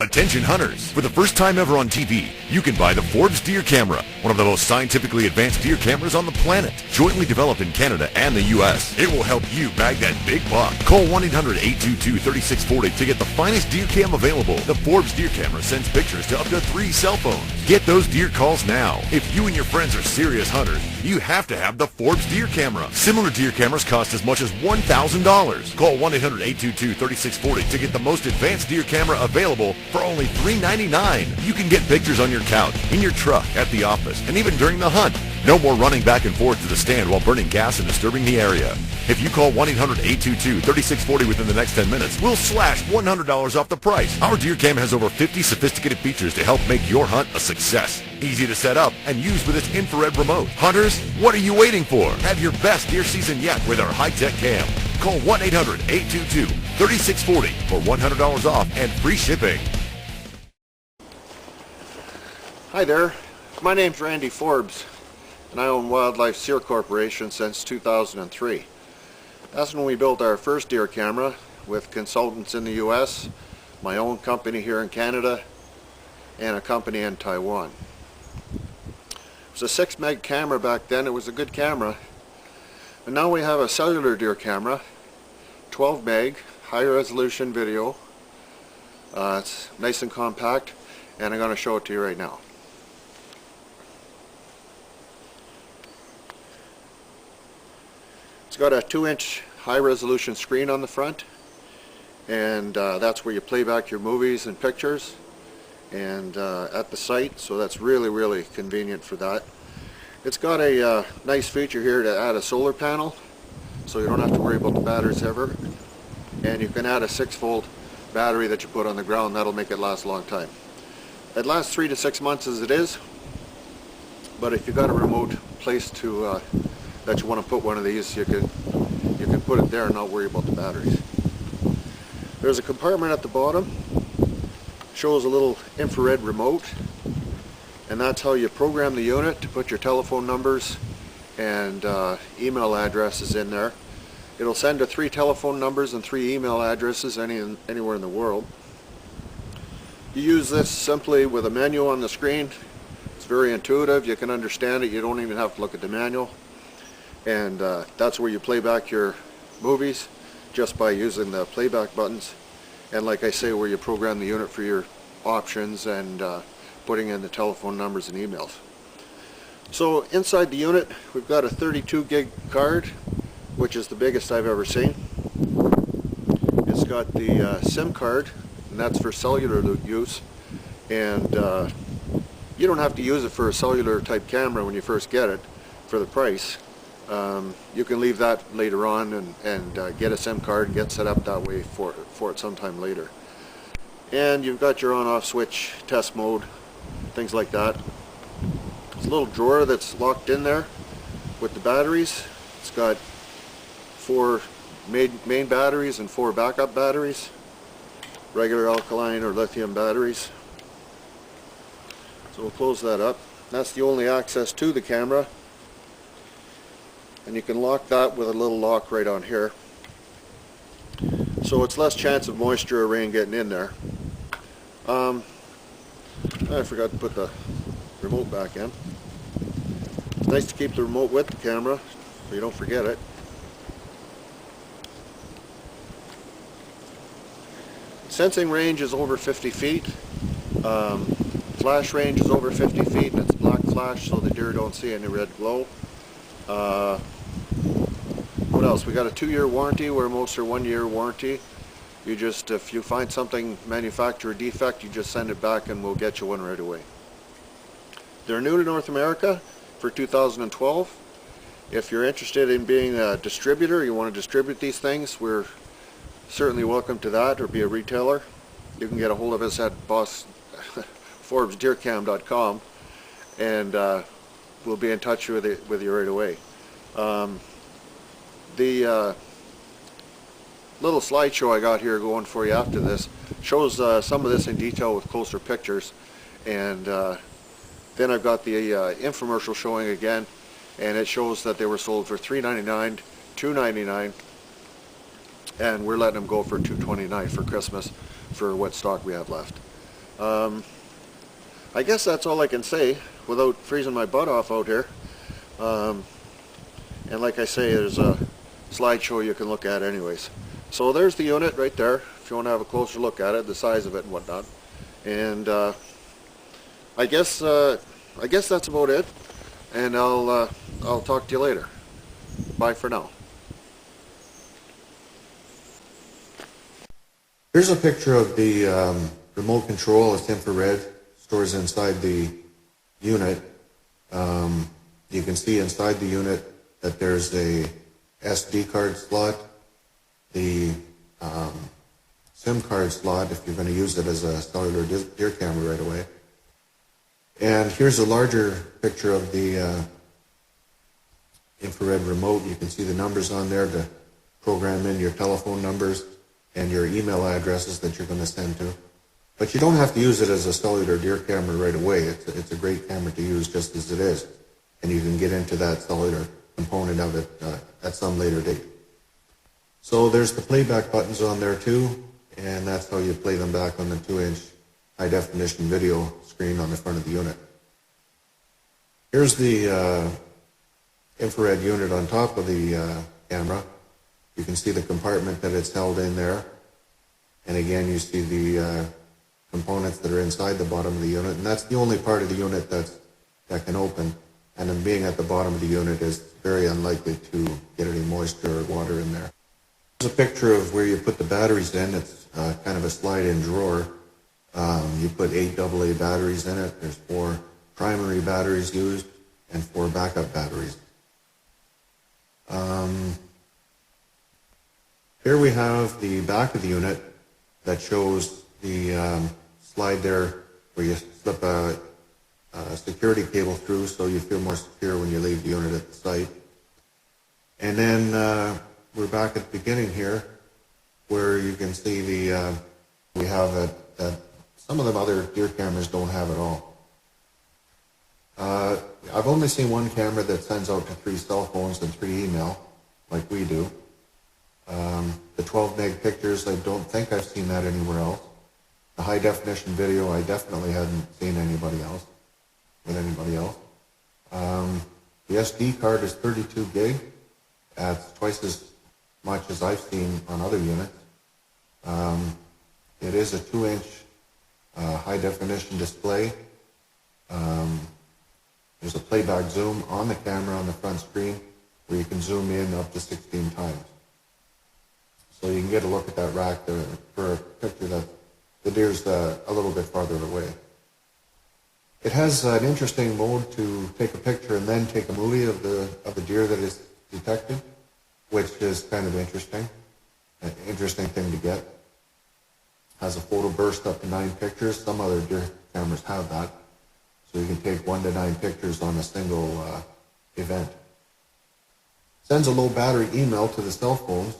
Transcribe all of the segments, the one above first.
Attention hunters! For the first time ever on TV, you can buy the Forbes Deer Camera, one of the most scientifically advanced deer cameras on the planet, jointly developed in Canada and the U.S. It will help you bag that big buck. Call 1-800-822-3640 to get the finest deer cam available. The Forbes Deer Camera sends pictures to up to 3 cell phones. Get those deer calls now. If you and your friends are serious hunters, you have to have the Forbes Deer Camera. Similar deer cameras cost as much as $1,000. Call 1-800-822-3640 to get the most advanced deer camera available for only $399. You can get pictures on your couch, in your truck, at the office, and even during the hunt. No more running back and forth to the stand while burning gas and disturbing the area. If you call 1-800-822-3640 within the next 10 minutes, we'll slash $100 off the price. Our deer cam has over 50 sophisticated features to help make your hunt a success. Easy to set up and use with its infrared remote. Hunters, what are you waiting for? Have your best deer season yet with our high-tech cam. Call 1-800-822-3640 for $100 off and free shipping. Hi there, my name's Randy Forbes, and I own Wildlife Sear Corporation since 2003. That's when we built our first deer camera with consultants in the US, my own company here in Canada, and a company in Taiwan. It was a 6 meg camera back then. It was a good camera. And now we have a cellular deer camera, 12 meg, high resolution video. It's nice and compact, and I'm going to show it to you right now. It's got a 2-inch high-resolution screen on the front, and that's where you play back your movies and pictures, and at the site, so that's really convenient for that. It's got a nice feature here to add a solar panel, so you don't have to worry about the batteries ever, and you can add a 6-volt battery that you put on the ground. That'll make it last a long time. It lasts 3 to 6 months as it is, but if you've got a remote place to that you want to put one of these, you can put it there and not worry about the batteries. There's a compartment at the bottom, shows a little infrared remote, and that's how you program the unit to put your telephone numbers and email addresses in there. It'll send to 3 telephone numbers and 3 email addresses anywhere in the world. You use this simply with a menu on the screen. It's very intuitive, you can understand it, you don't even have to look at the manual. And that's where you play back your movies just by using the playback buttons, and like I say, where you program the unit for your options and putting in the telephone numbers and emails. So inside the unit we've got a 32 gig card, which is the biggest I've ever seen. It's got the SIM card, and that's for cellular use, and you don't have to use it for a cellular type camera when you first get it for the price. You can leave that later on and get a SIM card and get set up that way for it sometime later. And you've got your on-off switch, test mode, things like that. There's a little drawer that's locked in there with the batteries. It's got 4 main batteries and 4 backup batteries, regular alkaline or lithium batteries. So we'll close that up. That's the only access to the camera. And you can lock that with a little lock right on here, so it's less chance of moisture or rain getting in there. I forgot to put the remote back in. It's nice to keep the remote with the camera so you don't forget it. Sensing range is over 50 feet. Flash range is over 50 feet, and it's black flash so the deer don't see any red glow. What else? We got a 2-year warranty where most are 1-year warranty. You just, if you find something manufacturer defect, you just send it back and we'll get you one right away. They're new to North America for 2012. If you're interested in being a distributor, you want to distribute these things, we're certainly welcome to that, or be a retailer. You can get a hold of us at ForbesDeerCam.com, and we'll be in touch with you right away. The little slideshow I got here going for you after this shows some of this in detail with closer pictures, and then I've got the infomercial showing again, and it shows that they were sold for $399, $299, and we're letting them go for $229 for Christmas for what stock we have left. I guess that's all I can say without freezing my butt off out here. And like I say, there's a slideshow you can look at anyways. So there's the unit right there, if you want to have a closer look at it, the size of it and whatnot. And I guess that's about it. And I'll talk to you later. Bye for now. Here's a picture of the remote control. It's infrared, stores inside the unit. You can see inside the unit that there's a SD card slot, the SIM card slot if you're going to use it as a cellular deer camera right away. And here's a larger picture of the infrared remote. You can see the numbers on there to program in your telephone numbers and your email addresses that you're going to send to. But you don't have to use it as a cellular deer camera right away. It's a great camera to use just as it is. And you can get into that cellular component of it at some later date. So there's the playback buttons on there too, and that's how you play them back on the 2-inch high-definition video screen on the front of the unit. Here's the infrared unit on top of the camera. You can see the compartment that it's held in there. And again, you see the components that are inside the bottom of the unit. And that's the only part of the unit that can open. And then being at the bottom of the unit is very unlikely to get any moisture or water in there. Here's a picture of where you put the batteries in. It's kind of a slide-in drawer. You put 8 AA batteries in it. There's 4 primary batteries used and 4 backup batteries. Here we have the back of the unit that shows the slide there where you slip a security cable through so you feel more secure when you leave the unit at the site. And then we're back at the beginning here where you can see we have that some of the other deer cameras don't have at all. I've only seen one camera that sends out to 3 cell phones and 3 email like we do. The 12 meg pictures, I don't think I've seen that anywhere else. The high definition video, I definitely hadn't seen with anybody else. The SD card is 32 gig. That's twice as much as I've seen on other units. It is a 2-inch high definition display. There's a playback zoom on the camera on the front screen where you can zoom in up to 16 times. So you can get a look at that rack there for a picture that the deer's a little bit farther away. It has an interesting mode to take a picture and then take a movie of the deer that is detected, which is kind of interesting. An interesting thing to get. Has a photo burst up to 9 pictures. Some other deer cameras have that. So you can take 1 to 9 pictures on a single event. Sends a low battery email to the cell phones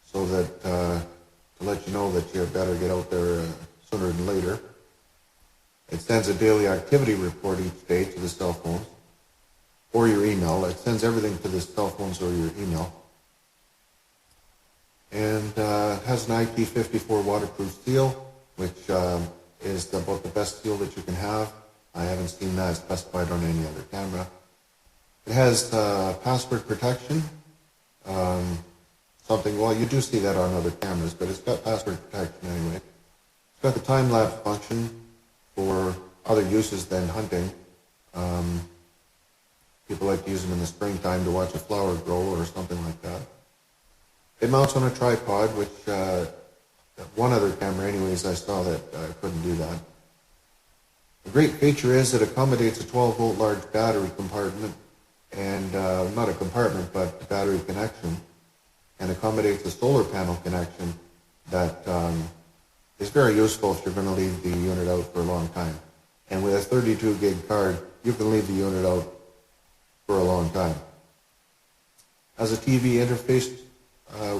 so that to let you know that you better get out there sooner than later. It sends a daily activity report each day to the cell phones or your email. It sends everything to the cell phones or your email. And it has an IP54 waterproof seal, which is about the best seal that you can have. I haven't seen that specified on any other camera. It has password protection. Well, you do see that on other cameras, but it's got password protection anyway. It's got the time-lapse function for other uses than hunting. People like to use them in the springtime to watch a flower grow or something like that. It mounts on a tripod, which one other camera anyways I saw that couldn't do that. The great feature is it accommodates a 12-volt large battery compartment, and not a compartment, but a battery connection, and accommodates a solar panel connection that is very useful if you're going to leave the unit out for a long time. And with a 32 gig card, you can leave the unit out for a long time. Has a TV interface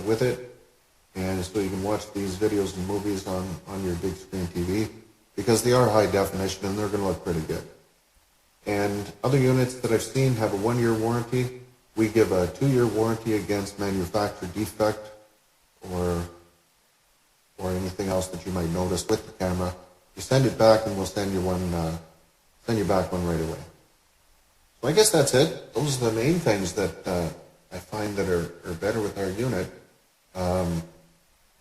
with it, and so you can watch these videos and movies on your big screen TV, because they are high definition and they're going to look pretty good. And other units that I've seen have a 1-year warranty. We give a 2-year warranty against manufacturer defect or anything else that you might notice with the camera. You send it back, and we'll send you back one right away. So I guess that's it. Those are the main things that I find that are better with our unit.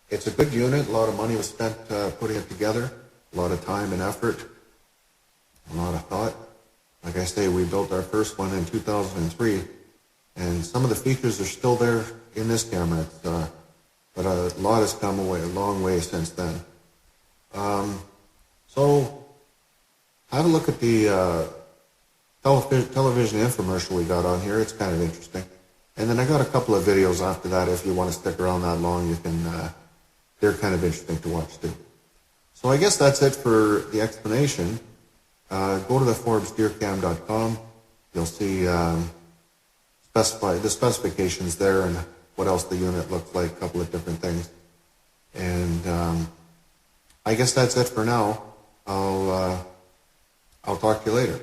It's a good unit. A lot of money was spent putting it together, a lot of time and effort, a lot of thought. Like I say, we built our first one in 2003, and some of the features are still there in this camera. But a lot has come a long way since then. So have a look at the television infomercial we got on here. It's kind of interesting. And then I got a couple of videos after that. If you want to stick around that long, you can. They're kind of interesting to watch too. So I guess that's it for the explanation. Go to the forgert.com. You'll see the specifications there and what else the unit looks like, a couple of different things. And I guess that's it for now. I'll talk to you later.